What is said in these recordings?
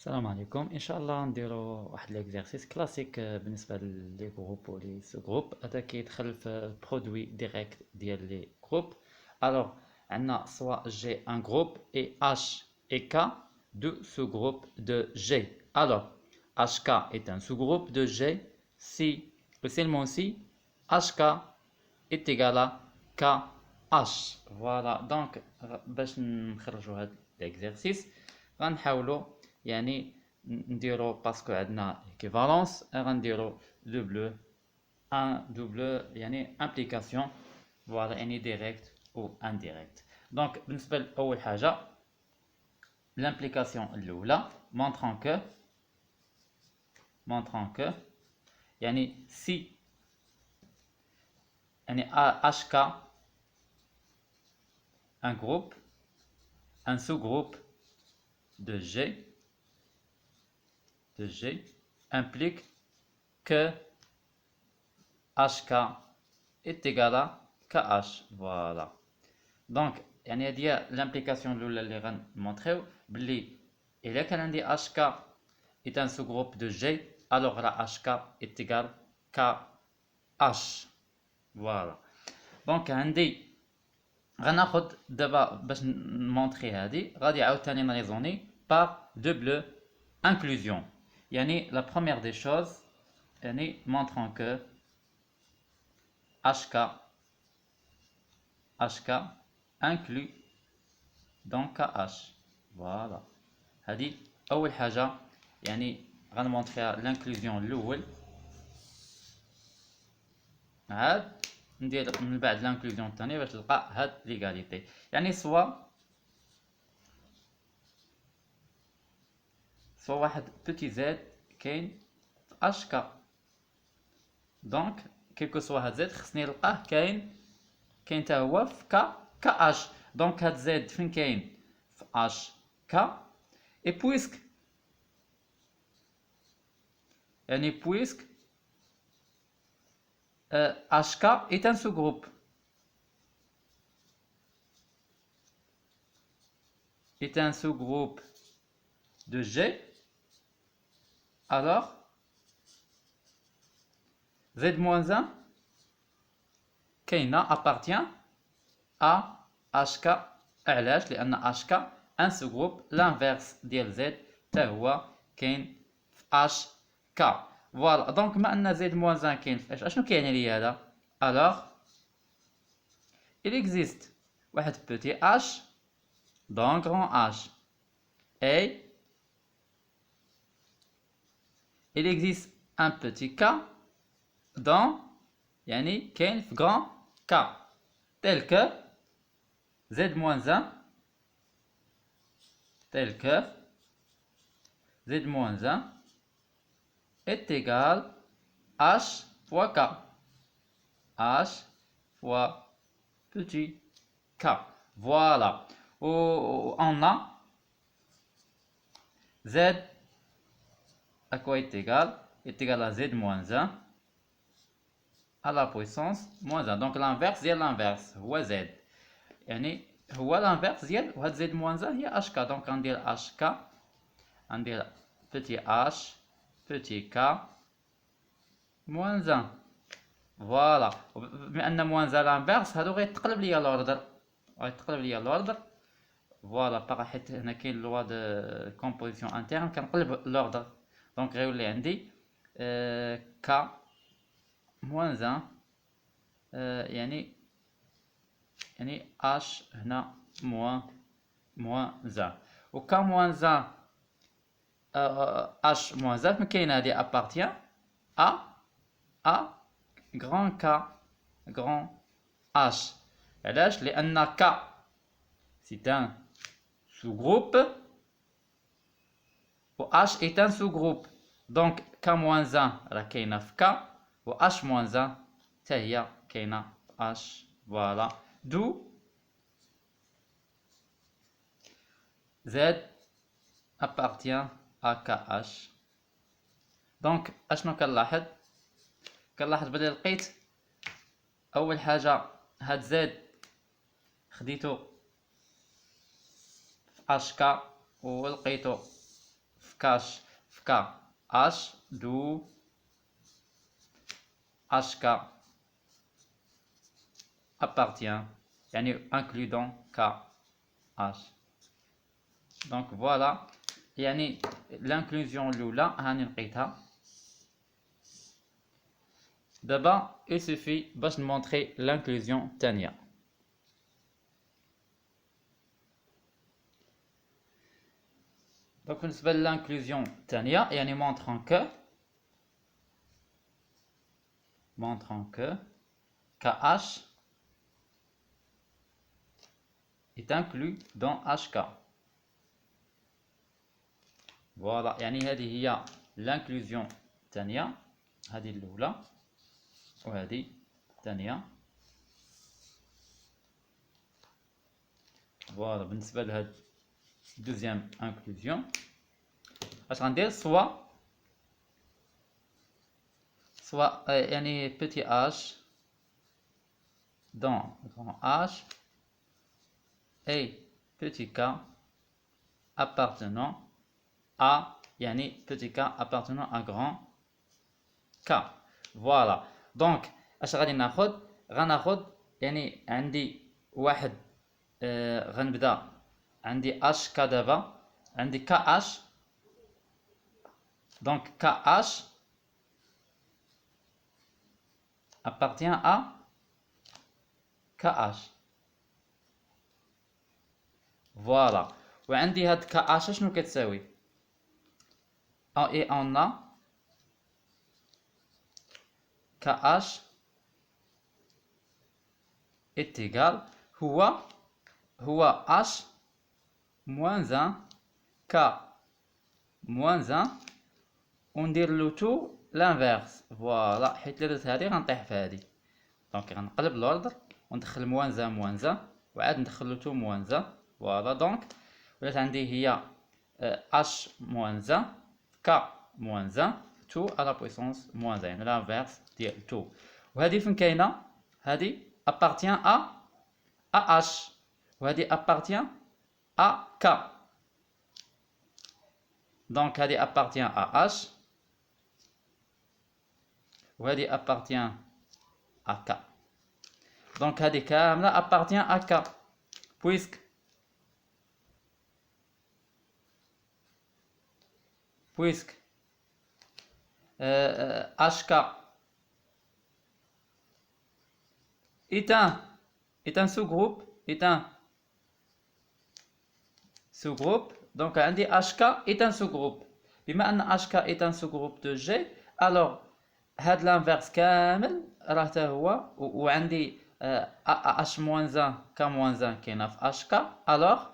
السلام عليكم ان شاء الله نديرو واحد ليكزارسيس كلاسيك بالنسبه لي جروب و لي سو جروب. هذا كيدخل في البرودوي ديريكت ديال لي جروب. الوغ عندنا سوا جي ان جروب اي اش اي كا دو سو جروب دو جي. الوغ HK est un sous-groupe de G si et seulement si HK est égal à KH. Voilà, donc باش نخرجوا هذا l'exercice غنحاولوا يعني نديرو باسكو عندنا ايكيفالونس غنديرو دوبلو ان دوبلو يعني امبليكاسيون. فوالا يعني ديريكت او انديريكت. دونك بالنسبه لاول حاجه l'implication الاولى montrant que يعني si يعني HK un groupe un sous-groupe de G implique que HK est égal à KH. Voilà. Donc يعني هذه هي l'implication الاولى اللي غنمونطريو بلي الا كان عندي HK est un sous-groupe de G alors la HK est égal KH. Voilà. دونك عندي غناخد دابا باش نمونطري هادي غادي عاوتاني نريزوني بار دوبل inclusion. يعني la première des choses يعني montrant que HK inclut dans KH. Voilà. هذه أول حاجة يعني غنمونطريها l'inclusion الأول. عاد ندير من بعد l'inclusion الثانية باش تلقى هاد ليغاليتي. يعني سوا واحد بوتي زد كاين في HK. دونك كيلكو سوا هاد زد خصني نلقاه كاين حتى هو في KH. دونك هاد زد فين كاين في HK et puisque HK est un sous-groupe de G, alors Z-1 كاينة appartient à HK. علاش؟ لأن HK un sous-groupe l'inverse ديال Z حتى هو كاين في HK. فوالا. دونك ما ان Z-1 كاين في H اشنو كيعني لي هذا؟ alors il existe واحد petit h dans grand H et il existe un petit k dans يعني كاين في grand K tel que Z-1 est égal H fois K. H fois petit k. Voilà. On a Z à quoi est égal? Est égal à Z moins 1 à la puissance moins 1. Donc l'inverse c'est l'inverse. هو Z. يعني هو l'inverse ديال وهاد Z moins 1 هي HK. Donc غندير HK غندير petit h petit k moins 1. فوالا. بما ان موان لانفيرس هادو غيتقلب ليا لوردر. فوالا باغا حيت هنا كاين لوا دو كومبوزيسيون انترن كنقلب لوردر. دونك غيولي عندي ك موان 1 يعني اش هنا موان 1 و ك موان 1 اش موان 1 فين كاينه هادي ابارتيان ا grand K, grand H. علاش؟ لأن K c'est un sous-groupe و H est un sous-groupe. donc K-1 راه كاينة في K و H-1 حتى هي كاينة في H. فوالا. d'où Z appartient à KH. donc اشنو كنلاحظ؟ كنلاحظ بلي لقيت اول حاجه هاد زد خديتو في HK ولقيتو في cache K H d'où HK appartient يعني inclus dans K H. Donc voilà يعني l'inclusion الأولى هاني لقيتها. D'abord il suffit باش نمونطري l'inclusion الثانية. Donc بالنسبة للانكلوزيون الثانية يعني montrant que KH est inclus dans HK. Voilà يعني هذه هي l'inclusion الثانية. هذه الأولى وهذه الثانية. Voilà بالنسبة لهاد deuxième inclusion اش غندير soit يعني petit h dans grand H et petit k appartenant à يعني petit k appartenant à grand k. Voilà donc اش غادي غناخد يعني عندي واحد غنبدا عندي HK دابا عندي KH donc KH appartient à KH. Voilà وعندي هاد KH شنو كتساوي et on a KH est égal هو H moins 1 K moins 1 وندير له تو l'inverse. فوالا حيت درت هادي غنطيح في هادي دونك غنقلب لوردر وندخل موان 1 وعاد ندخل له تو موان 1. فوالا دونك ولات عندي هي h موان 1 k موان 1 تو على بويسونس موان 1 يعني l'inverse ديال تو. وهادي فين كاينه هادي appartient à h وهادي appartient à k. donc هادي appartient à h وهادي appartient à K. donc هادي كاملة appartient à K puisque HK est un sous-groupe donc عندي HK est un sous-groupe. بما أن HK est un sous-groupe de G alors هاد l'inverse كامل راه حتى هو وعندي h moins 1 k moins 1 كاينه في hk alors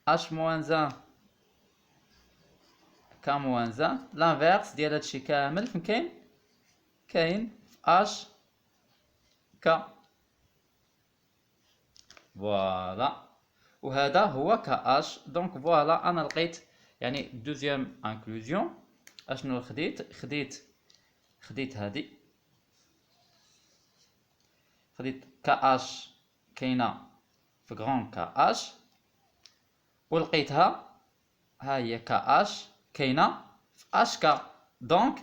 h moins 1 k moins 1 l'inverse ديال هادشي كامل فين كاين في h k. فوالا وهذا هو KH. دونك فوالا انا لقيت يعني دوزيام انكلوزيون. اشنو خديت هادي خديت KH كاينه في غران KH ولقيتها ها هي KH كاينه في HK. دونك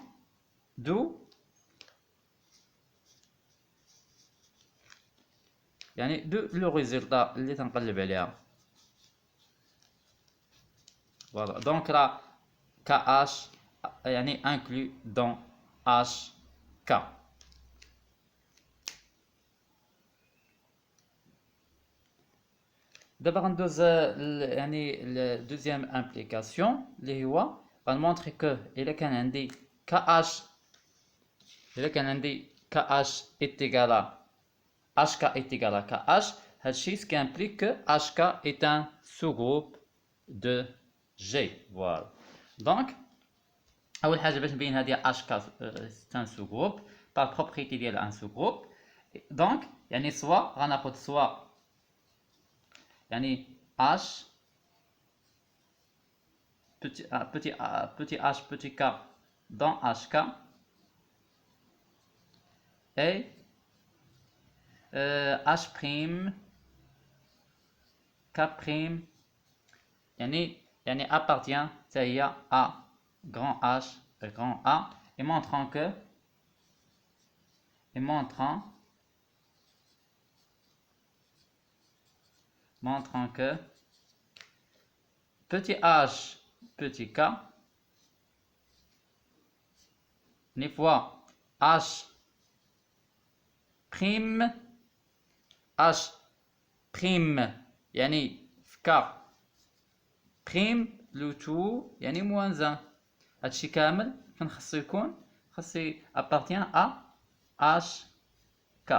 يعني لو ريزولتا اللي تنقلب عليها. فوالا دونك راه KH يعني inclus dans HK. دابا غندوز يعني الدوزيام امبليكاسيون اللي هو غنمونطري كو الا كان عندي KH est égal à HK est égal à KH هادشي ce qui implique que HK est un sous-groupe de G. Voilà. Donc اول حاجه باش نبين هذه HK c'est un sous-groupe par propriété ديال un sous-groupe. donc يعني سوا غناخذ سوا يعني H petit h petit k dans HK et H prime K prime يعني appartient حتى هي à grand H grand A et montrant que petit h petit k ni fois h prime h prime يعني في k prime لو تو يعني موان 1 هادشي كامل كان خاصو يكون appartient à h k.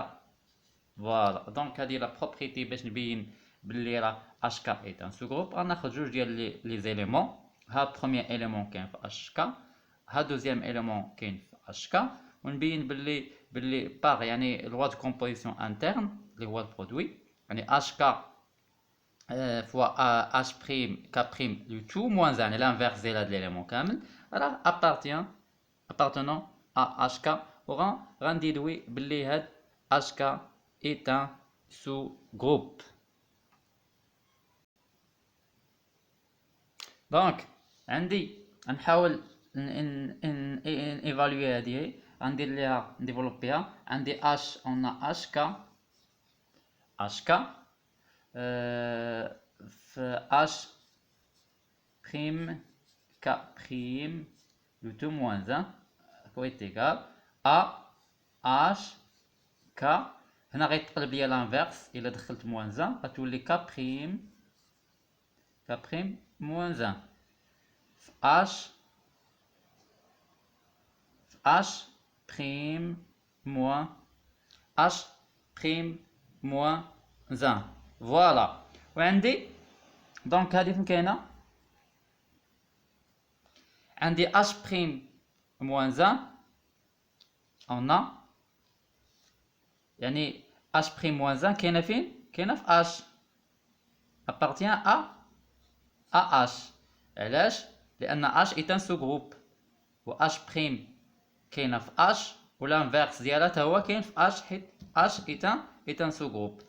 فوالا دونك هادي لا بروبريتي باش نبين بلي راه اش كا ايت ان سو جروب. غناخد جوج ديال لي زيليمون. ها بروميير اليمون كاين في اش كا، ها دوزيام اليمون كاين في اش كا، ونبين بلي باغ يعني لوا دو كومبوزيسيون انترن اللي هو البرودوي يعني اش كا فوا اش بريم كا بريم لو تو موان يعني لانفيرس ديال هاد ليليمون كامل راه appartenant à HK. غنديدوي بلي هاد HK est un sous-groupe. دونك عندي نحاول ايفالوي هذه، غندير ليها نديفلوبيها. عندي اش اون اش كا في اش بريم كا بريم لو تو موان 1 كويت ايكال ا اش كا. هنا غيتقلب ليا لانفيرس الا دخلت موان 1 غتولي كا بريم موان 1 في اش بريم موان اش بريم موان 1. فوالا. وعندي دونك هادي فين كاينه؟ عندي اش بريم موان 1 اون يعني اش بريم موان 1 كاينه فين؟ كاينه في اش appartient à h. علاش؟ لان اش est un sous-groupe و اش بريم كاينه في اش و لانفيرس ديالها تا هو كاين في اش حيت اش est un sous-groupe.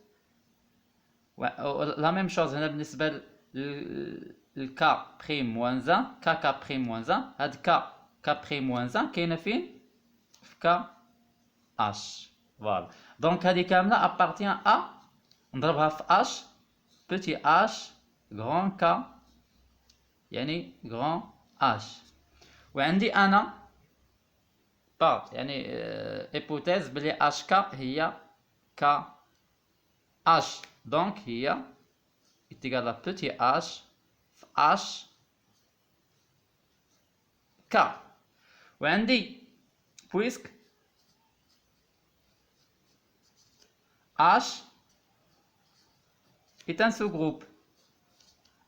لا ميم شوز هنا بالنسبه للكا بريم موان 1 كا بريم موان 1. هاد كا بريم موان 1 كاينه فين؟ في كا اش. فوالا دونك هادي كامله ابارتيان ا نضربها في اش بوتي اش غران كا يعني غران اش. وعندي انا يعني ايبوتيز بلي اش كا هي كا اش. دونك هي اتيكال لا بوتي اش في اش كا. وعندي بويسك H est un sous-groupe,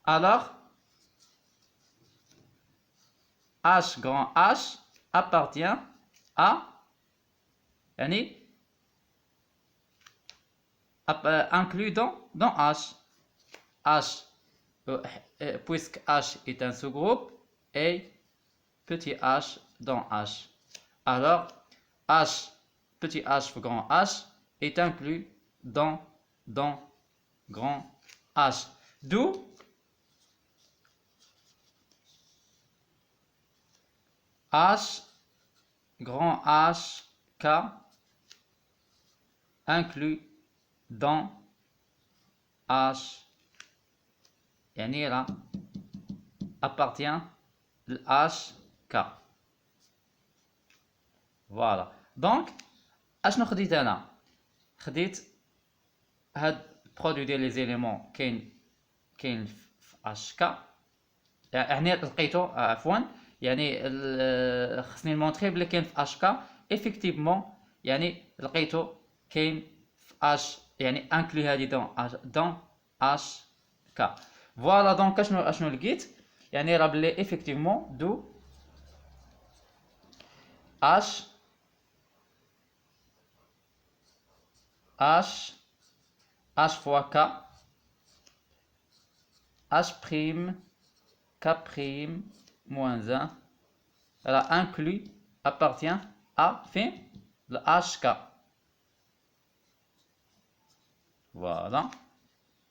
alors H grand H appartient à يعني inclus dans H. H puisque H est un sous-groupe et petit h dans H. Alors H petit h grand H est inclus dans grand H. D'où H grand H K inclus dans H يعني là appartient le HK. Voilà. Donc اشنو خديت انا؟ خديت هاد برودوي ديال لي زيليمون كاين في اش كا يعني لقيتو عفوا يعني خصني نمونطري بلي كاين في اش كا ايفيكتيفمون يعني لقيتو كاين في اش يعني انكلي هادي دون اش كا. فوالا دونك اشنو لقيت يعني راه بلي ايفيكتيفمون دو H fois K, H prime, K prime, moins 1, alors inclus appartient à fin le HK. Voilà.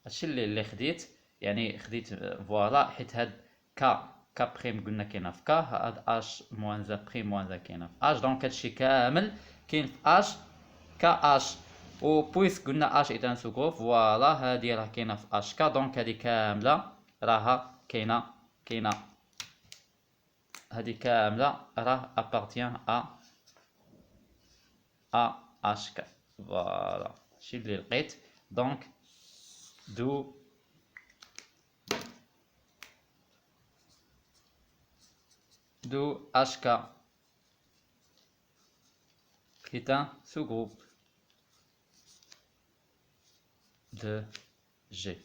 هادشي اللي خديت يعني خديت فوالا حيت هاد كا بريم قلنا كاينه في كا، هاد اش موان زا بريم موان زا كاينه في اش، دونك هادشي كامل كاين في اش كا اش. و بويس قلنا اش اذا سو جروب فوالا هادي راه كاينه في اش كا، دونك هادي كامله راها كاينه هادي كامله راه ابارتيان ا اش كا. فوالا هادشي اللي لقيت. دونك دو HK est un sous-groupe de G.